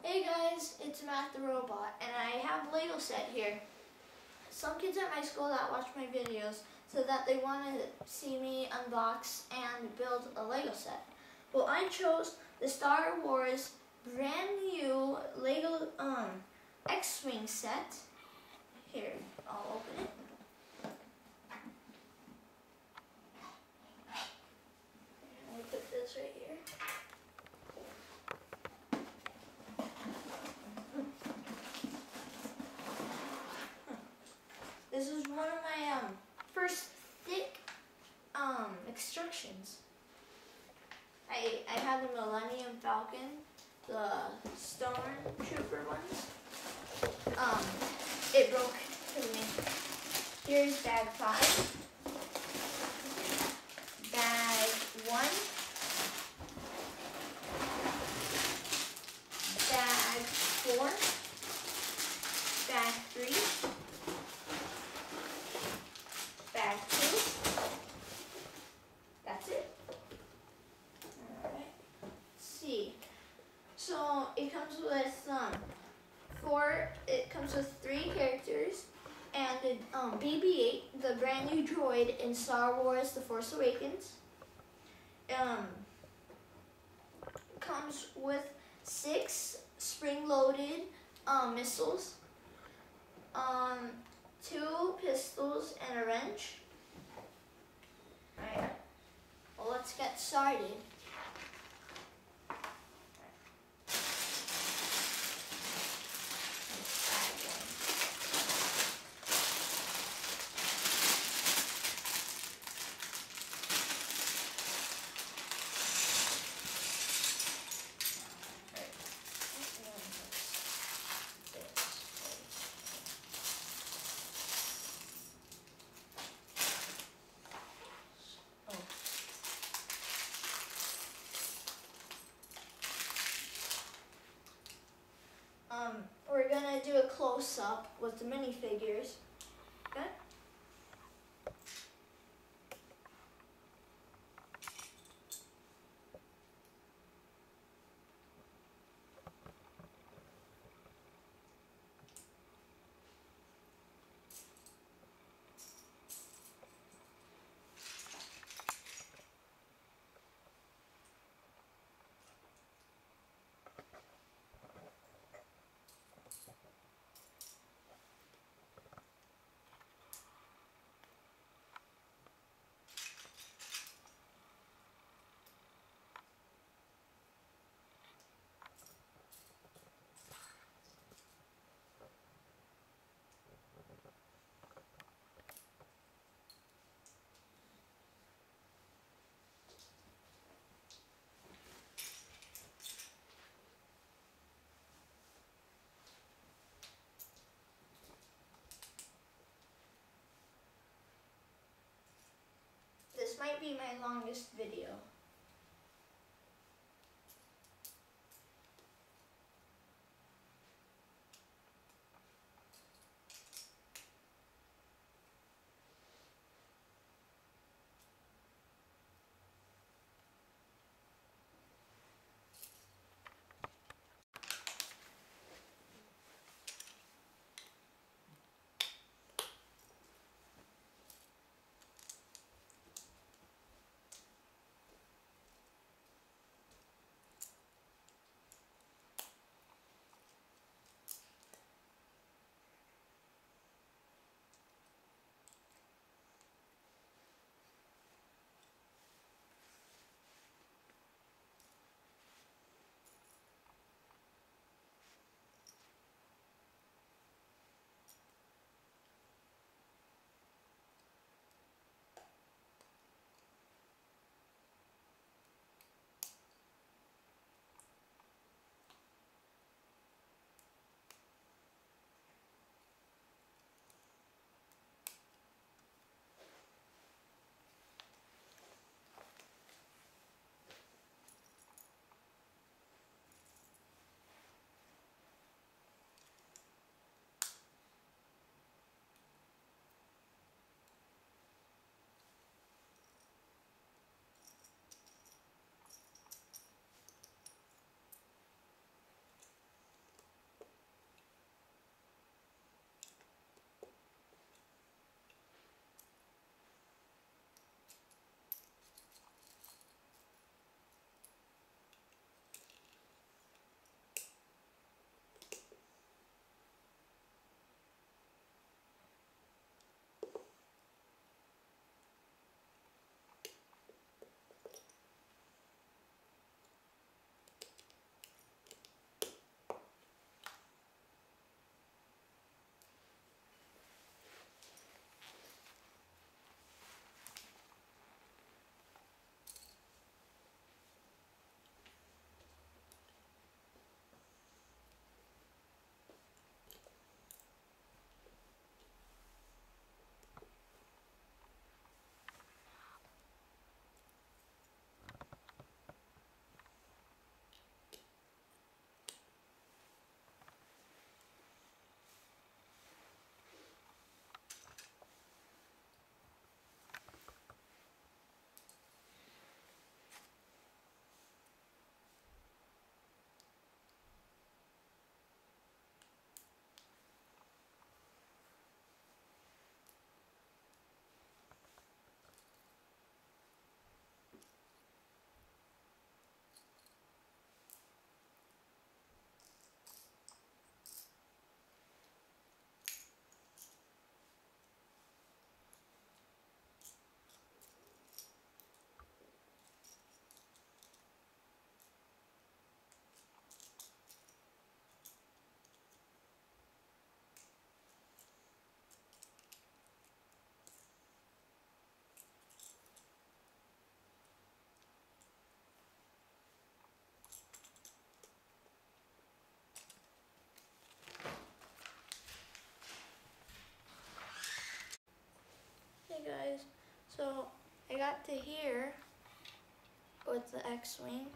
Hey guys, it's Matt the Robot, and I have a Lego set here. Some kids at my school that watch my videos said that they want to see me unbox and build a Lego set. Well, I chose the Star Wars brand new Lego X-Wing set. Here, I'll open it. Let me put this right here. This is one of my first thick instructions. I have the Millennium Falcon, the Stormtrooper ones. It broke to me. Here's bag 5, bag 1, bag 4, bag 3. Bag 2. That's it. Alright. Let's see. So it comes with it comes with 3 characters and BB-8, the brand new droid in Star Wars The Force Awakens. Comes with 6 spring-loaded missiles. 2 pistols and a wrench. Alright, well, let's get started. We're gonna do a close-up with the minifigures. Okay? This might be my longest video. So I got to here with the X-Wing.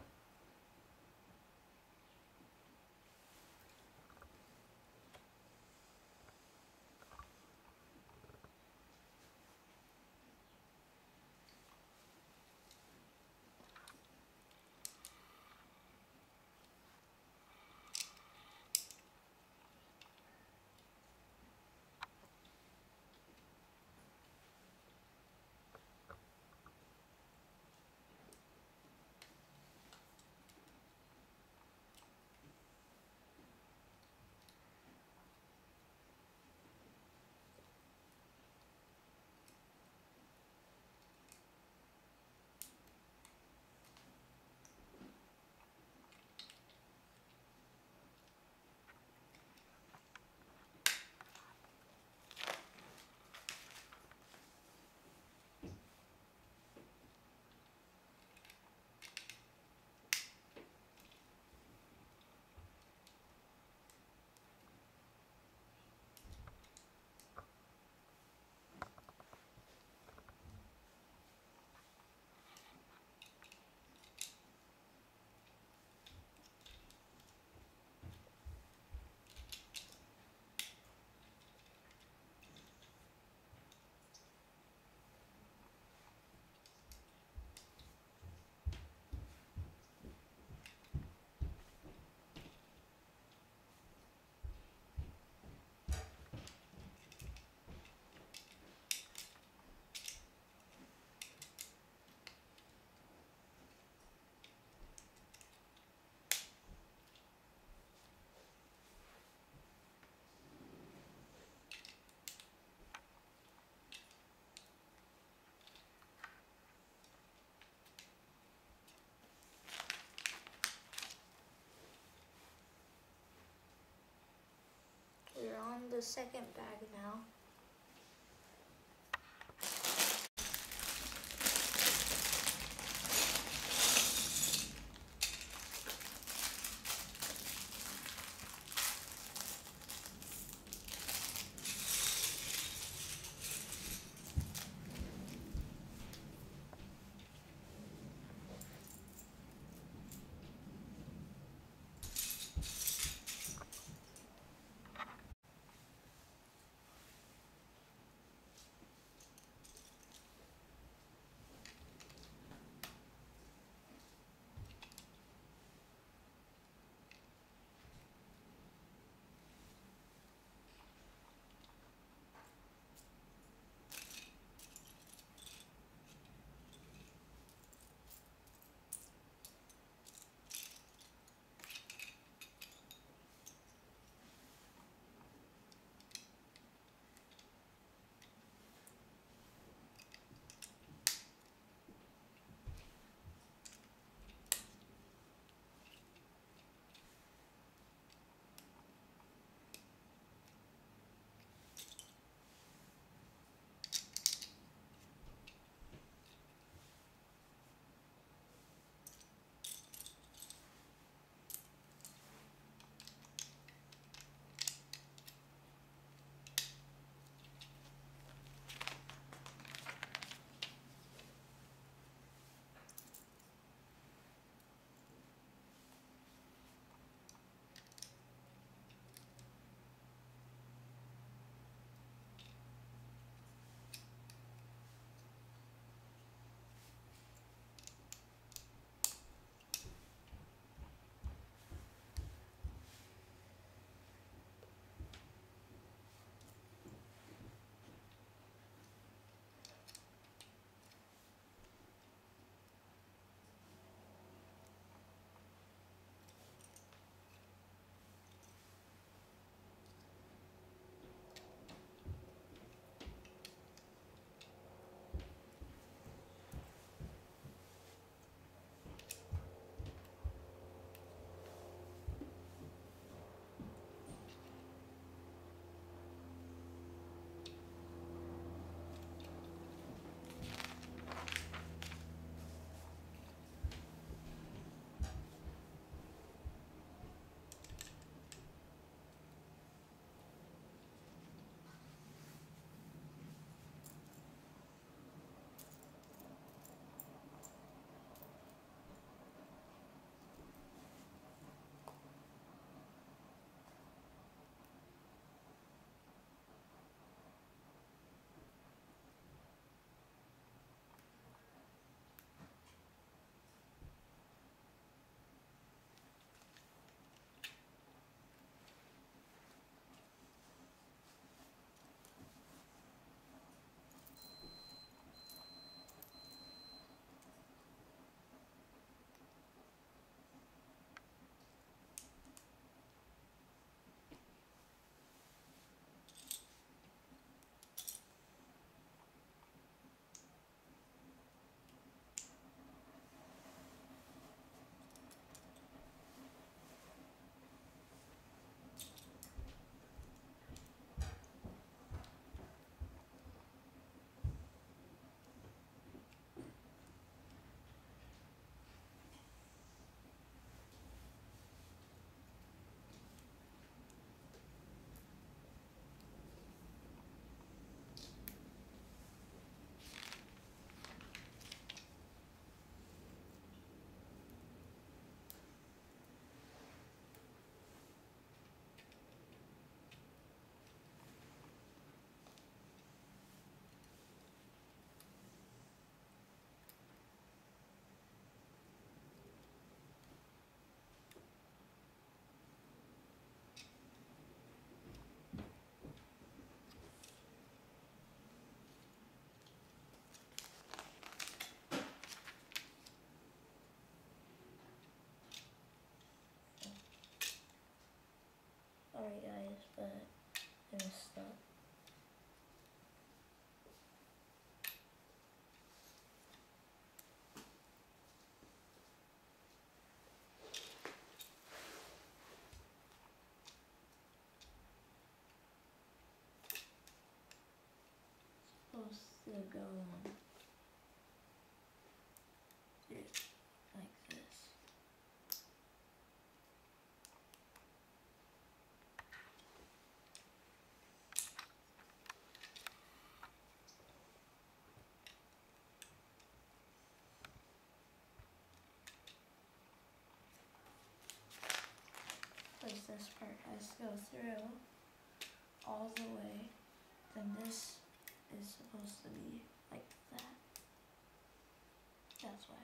We're on the second bag now. one. Do it like this. Because this part has to go through all the way, then this is supposed to be like that. That's why.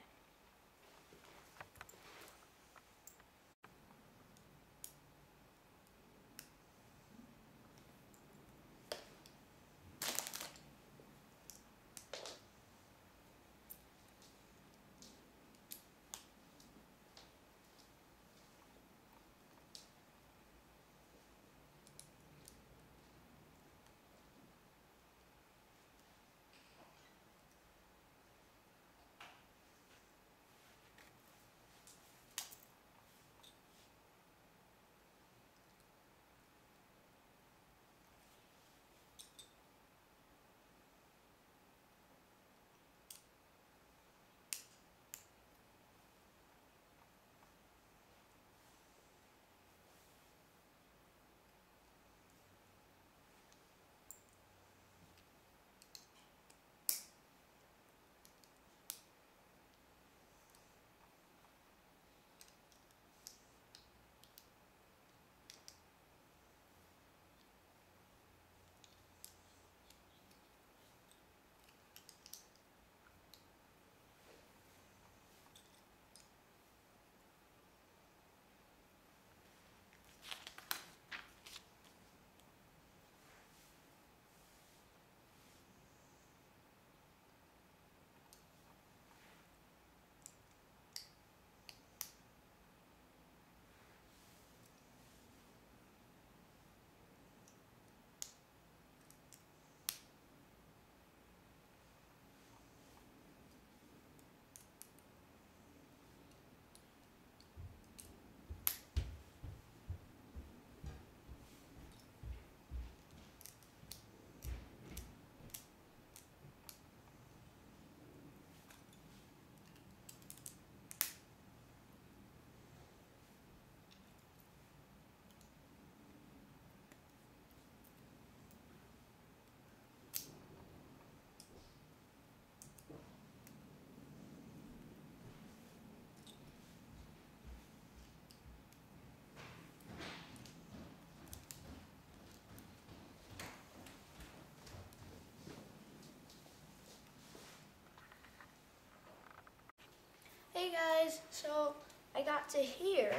Hey guys, so I got to here.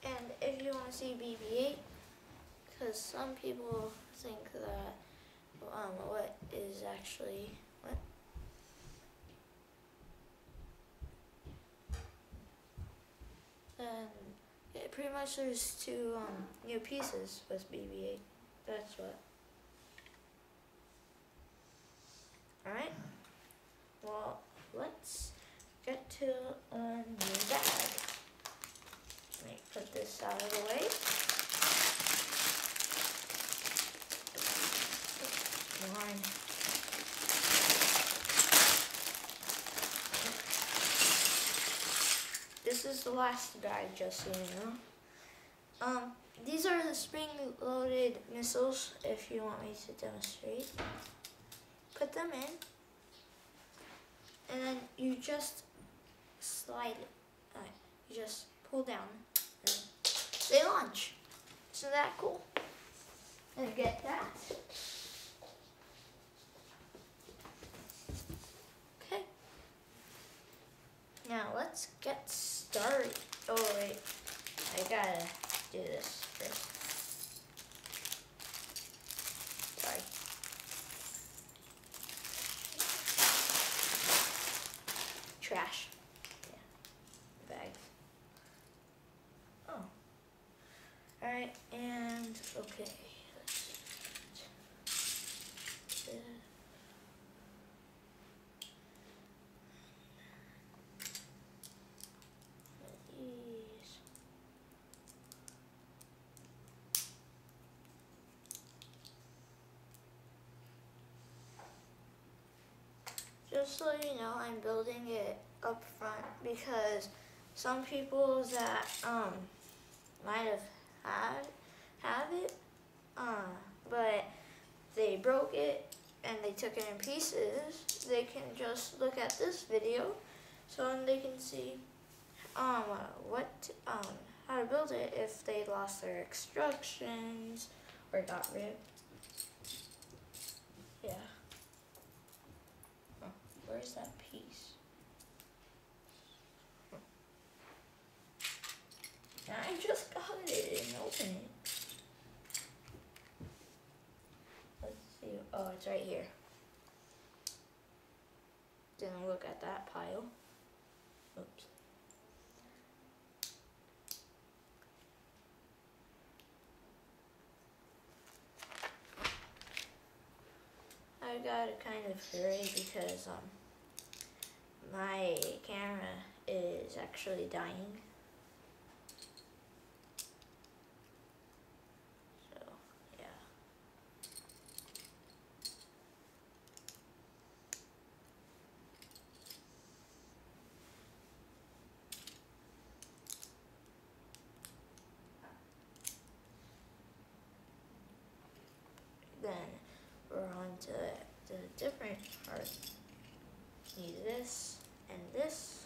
And if you want to see BB-8, because some people think that what is actually what? Pretty much there's two new pieces with BB-8. That's what. Alright. Well, let's get to a new bag. Let me put this out of the way. Line. This is the last bag, just so you know. These are the spring-loaded missiles, if you want me to demonstrate. Put them in, and then you just slide it. You just pull down, and they launch. Isn't that cool? And get that. Okay. Now let's get started. Oh wait, I gotta do this first. Sorry. Trash. Yeah. Bags. Oh. Alright, and okay. just so you know, I'm building it up front because some people that might have it, but they broke it and they took it in pieces. They can just look at this video, so they can see how to build it if they lost their instructions or got ripped. Yeah. Where's that piece? I just got it and opened it. Let's see. Oh, it's right here. Didn't look at that pile. Oops. I got it kind of hurry because my camera is actually dying. So, yeah. Then we're on to the different part. Need this and this,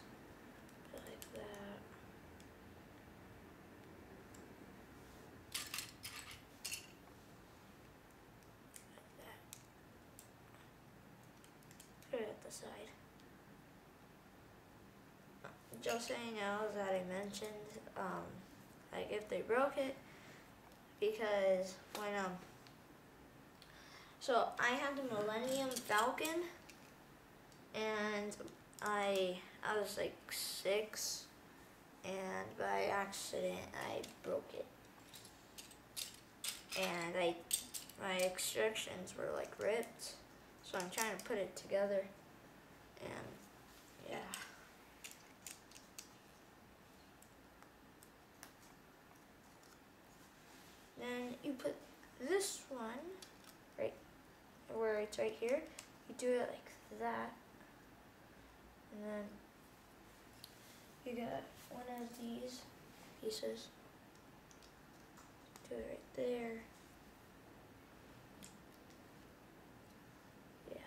like that. Like that. Put it at the side. Just so you know that I mentioned, like if they broke it, because when so I had the Millennium Falcon, and I was like 6, and by accident I broke it, and my instructions were like ripped, so I'm trying to put it together, and yeah. Then you put this one right where it's right here. You do it like that, and then you got one of these pieces. Do it right there. Yeah.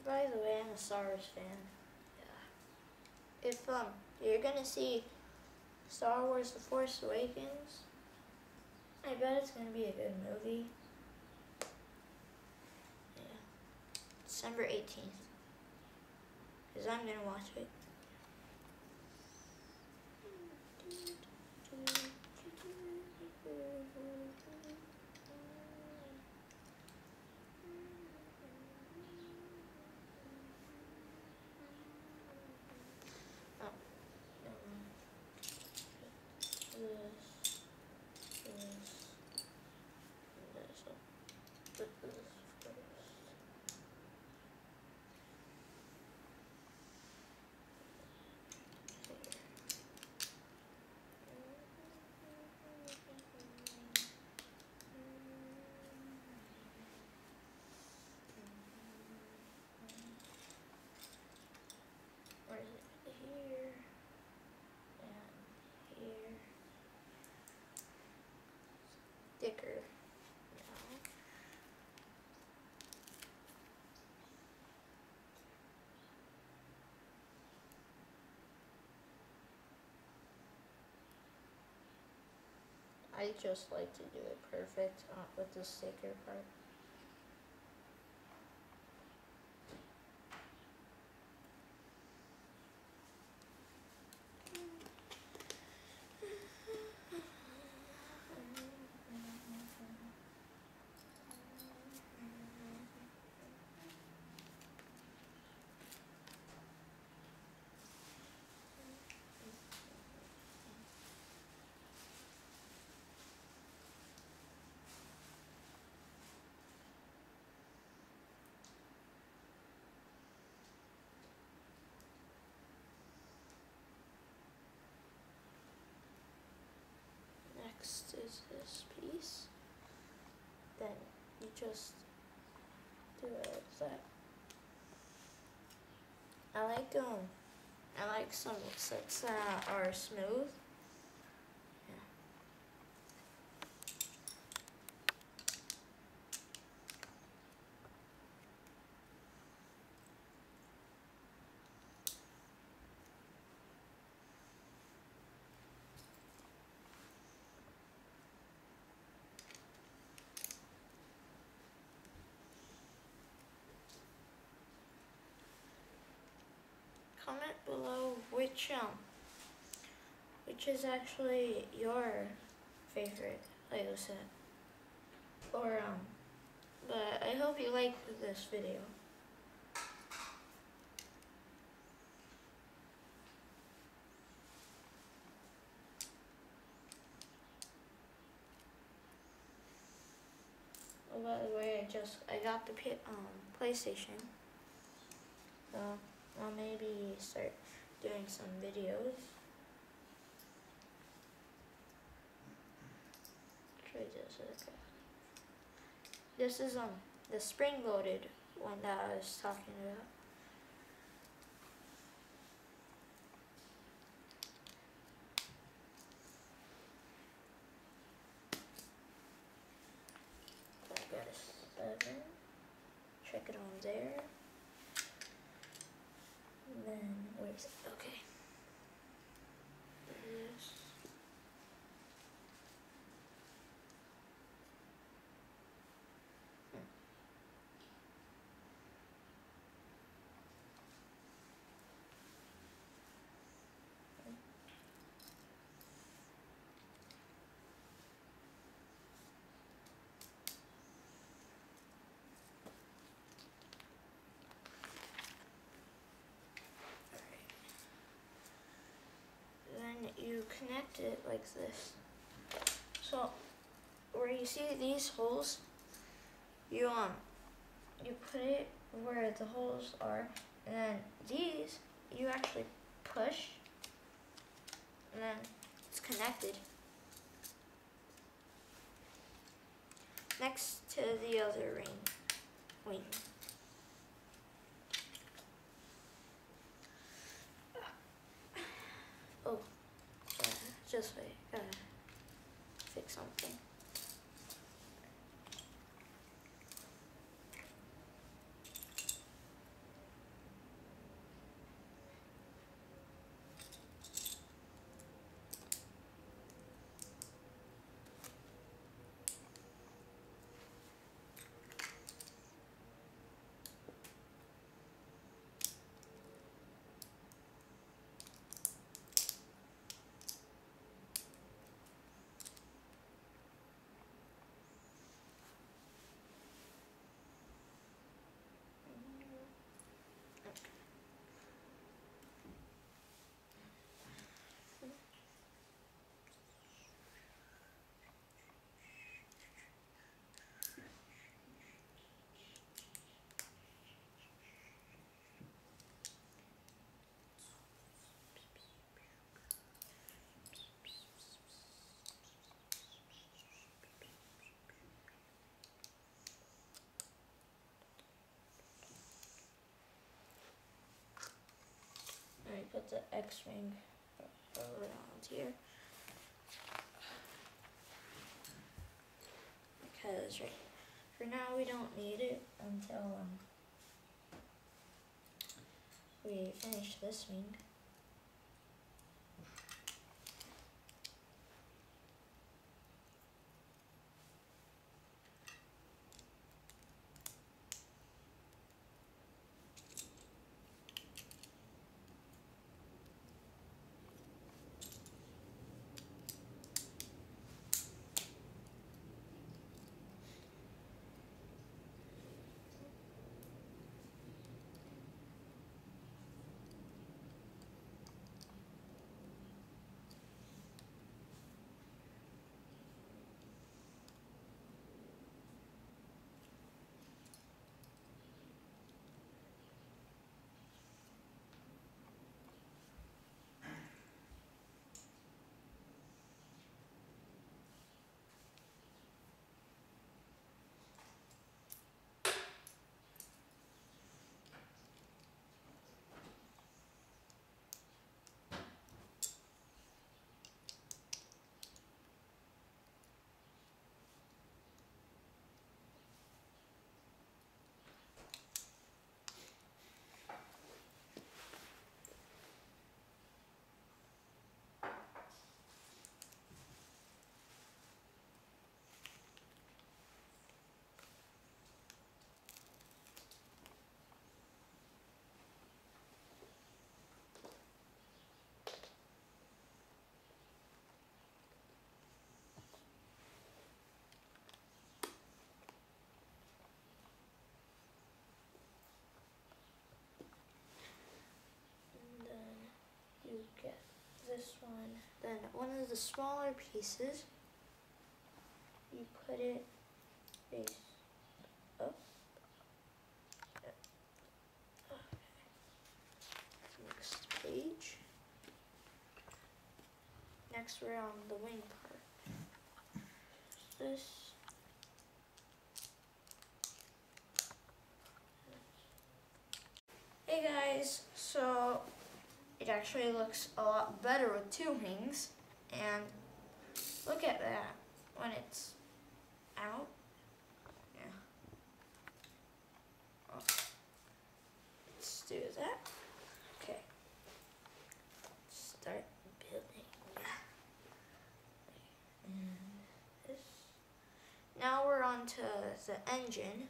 By the way, I'm a Star Wars fan. Yeah. If you're gonna see Star Wars: The Force Awakens, I bet it's gonna be a good movie. Yeah. December 18th. Because I'm gonna watch it. I just like to do it perfect with the sticker part. Next is this piece. Then you just do it like that. I like some sets that are smooth. Comment below which is actually your favorite Lego set. Or but I hope you liked this video. Oh, by the way, I got the PlayStation. So I'll maybe start doing some videos. Try this. Okay. This is the spring-loaded one that I was talking about. So I got a 7. Check it on there. And then where's it? Okay. This. You connect it like this. So where you see these holes, you put it where the holes are, and then these you actually push, and then it's connected. Next to the other wing. Oh. Just wait, gotta fix something. Put the X-ring around here, because for now we don't need it until we finish this wing. this one. Then one of the smaller pieces, you put it face up. Next page. Next we're on the wing part. This. Hey guys, so it actually looks a lot better with two wings, and look at that when it's out. Yeah. Oh. Let's do that. Okay. Start building. And this. Now we're on to the engine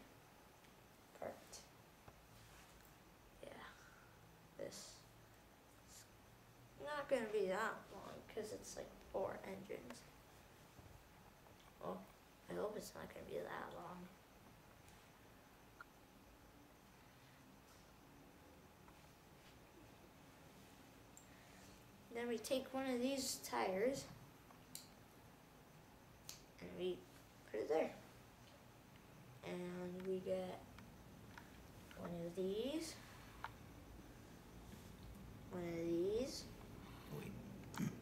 part. This. It's not going to be that long because it's like 4 engines. Well, I hope it's not going to be that long. Then we take one of these tires and we put it there. And we get one of these. One of these.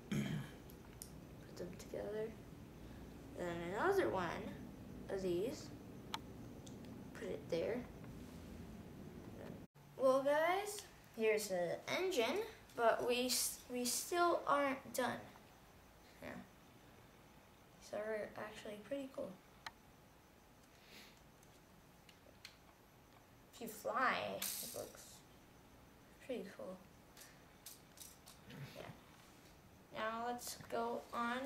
Put them together. Then another one of these. Put it there. Well guys, here's the engine, but we still aren't done. Yeah. These are actually pretty cool. If you fly, it looks pretty cool. Now let's go on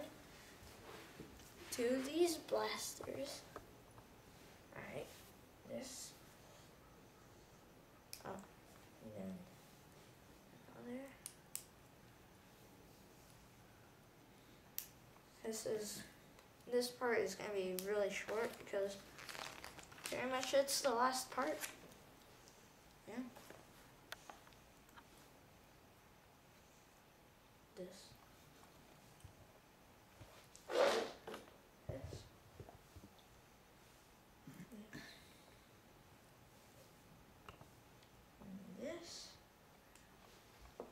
to these blasters. Alright, this. Oh, and then another. This part is going to be really short because pretty much it's the last part. Yeah. This.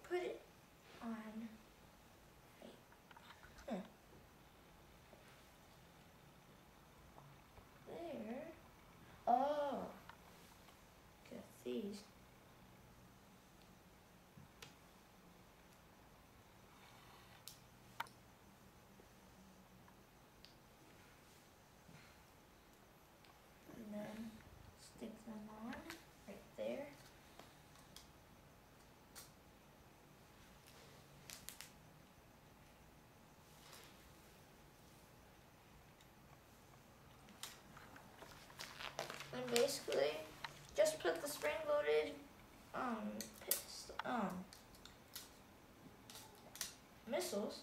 Put it on there. Oh, got these. And then stick them on right there. And basically, just put the spring-loaded missiles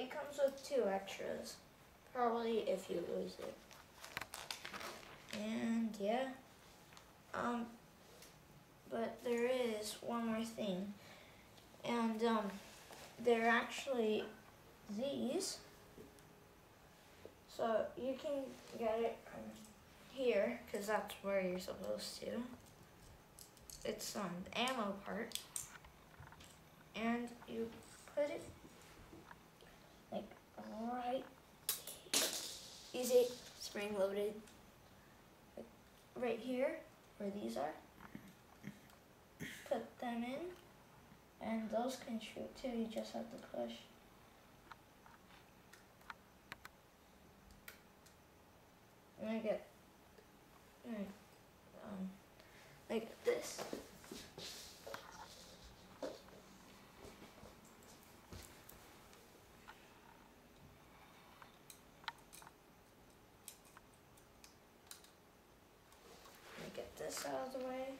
It comes with 2 extras, probably if you lose it. And yeah, but there is one more thing, and they're actually these. So you can get it from here, because that's where you're supposed to. It's the ammo part, and you put it like right here. Easy, spring loaded. Like right here, where these are. Put them in, and those can shoot too, you just have to push. And I get like this. this out of the way.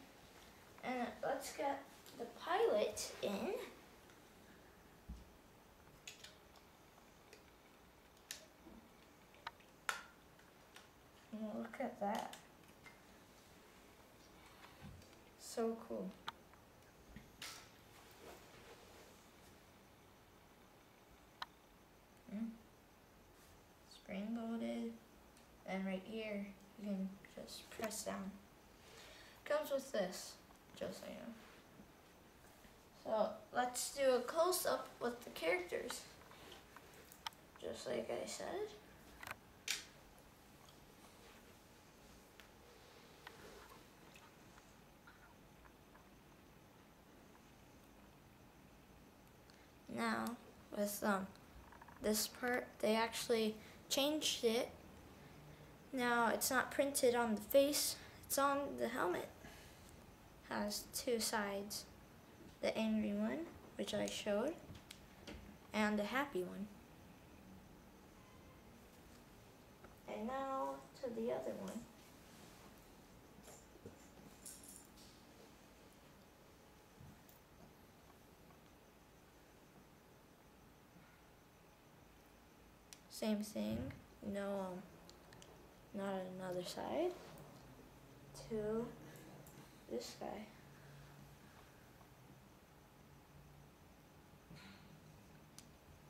And let's get the pilot in. Look at that. So cool. Spring loaded. And right here, you can just press down. Comes with this, just so you know. So let's do a close-up with the characters. Just like I said. Now, with this part, they actually changed it. Now, it's not printed on the face, it's on the helmet. Has two sides. The angry one, which I showed, and the happy one. And now to the other one. Same thing, no, not another side, to this guy.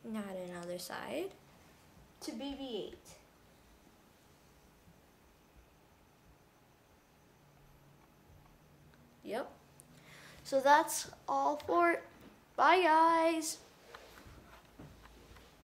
Not another side, to BB-8. Yep, so that's all for it. Bye guys.